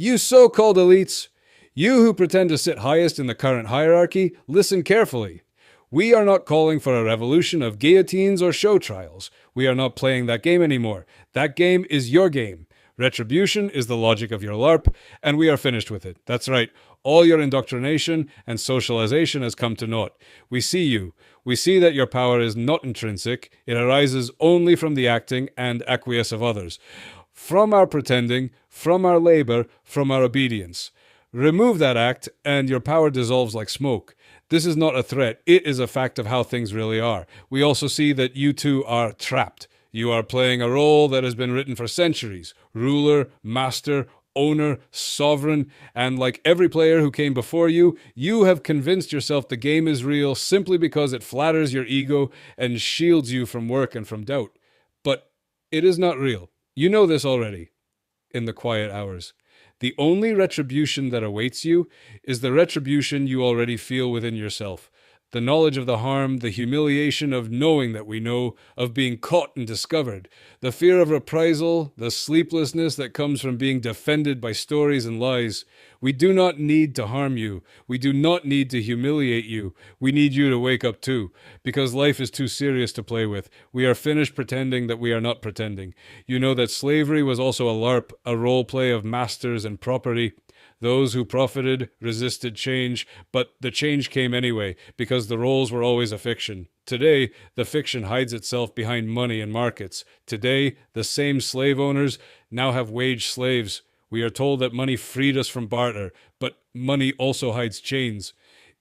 You so-called elites, you who pretend to sit highest in the current hierarchy, listen carefully. We are not calling for a revolution of guillotines or show trials. We are not playing that game anymore. That game is your game. Retribution is the logic of your LARP, and we are finished with it. That's right. All your indoctrination and socialization has come to naught. We see you. We see that your power is not intrinsic. It arises only from the acting and acquiesce of others. From our pretending, from our labor, from our obedience. Remove that act, and your power dissolves like smoke. This is not a threat. It is a fact of how things really are. We also see that you two are trapped. You are playing a role that has been written for centuries. Ruler, master, owner, sovereign, and like every player who came before you, you have convinced yourself the game is real simply because it flatters your ego and shields you from work and from doubt. But it is not real. You know this already. In the quiet hours. The only retribution that awaits you is the retribution you already feel within yourself. The knowledge of the harm, the humiliation of knowing that we know, of being caught and discovered, the fear of reprisal, the sleeplessness that comes from being defended by stories and lies. We do not need to harm you. We do not need to humiliate you. We need you to wake up too, because life is too serious to play with. We are finished pretending that we are not pretending. You know that slavery was also a LARP, a role play of masters and property. Those who profited resisted change, but the change came anyway, because the roles were always a fiction. Today, the fiction hides itself behind money and markets. Today, the same slave owners now have wage slaves. We are told that money freed us from barter, but money also hides chains.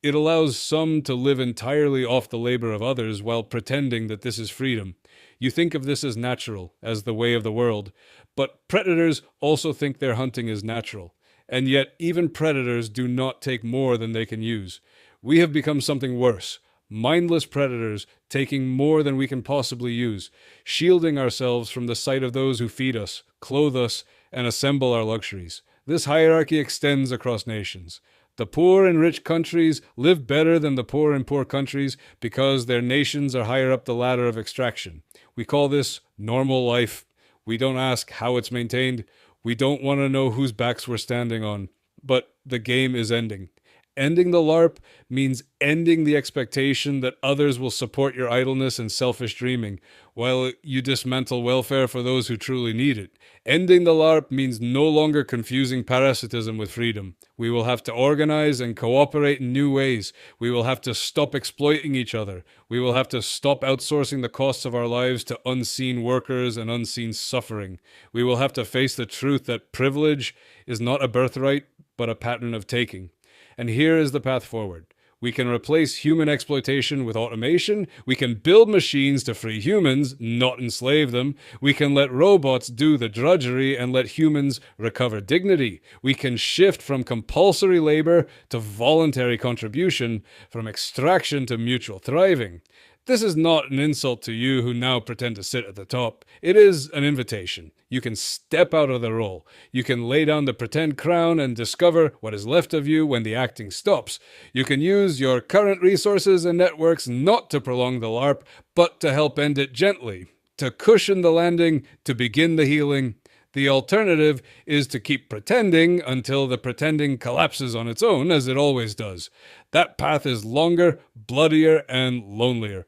It allows some to live entirely off the labor of others while pretending that this is freedom. You think of this as natural, as the way of the world, but predators also think their hunting is natural. And yet, even predators do not take more than they can use. We have become something worse. Mindless predators taking more than we can possibly use, shielding ourselves from the sight of those who feed us, clothe us, and assemble our luxuries. This hierarchy extends across nations. The poor in rich countries live better than the poor in poor countries because their nations are higher up the ladder of extraction. We call this normal life. We don't ask how it's maintained. We don't want to know whose backs we're standing on, but the game is ending. Ending the LARP means ending the expectation that others will support your idleness and selfish dreaming, while you dismantle welfare for those who truly need it. Ending the LARP means no longer confusing parasitism with freedom. We will have to organize and cooperate in new ways. We will have to stop exploiting each other. We will have to stop outsourcing the costs of our lives to unseen workers and unseen suffering. We will have to face the truth that privilege is not a birthright, but a pattern of taking. And here is the path forward. We can replace human exploitation with automation. We can build machines to free humans, not enslave them. We can let robots do the drudgery and let humans recover dignity. We can shift from compulsory labor to voluntary contribution, from extraction to mutual thriving. This is not an insult to you who now pretend to sit at the top. It is an invitation. You can step out of the role. You can lay down the pretend crown and discover what is left of you when the acting stops. You can use your current resources and networks not to prolong the LARP, but to help end it gently, to cushion the landing, to begin the healing. The alternative is to keep pretending until the pretending collapses on its own, as it always does. That path is longer, bloodier, and lonelier.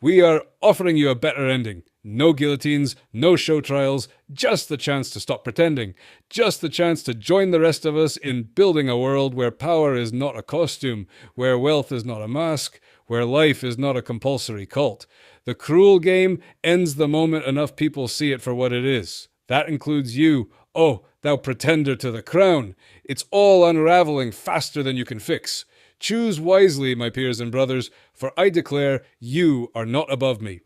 We are offering you a better ending. No guillotines, no show trials, just the chance to stop pretending. Just the chance to join the rest of us in building a world where power is not a costume, where wealth is not a mask, where life is not a compulsory cult. The cruel game ends the moment enough people see it for what it is. That includes you. Oh, thou pretender to the crown. It's all unraveling faster than you can fix. Choose wisely, my peers and brothers, for I declare you are not above me.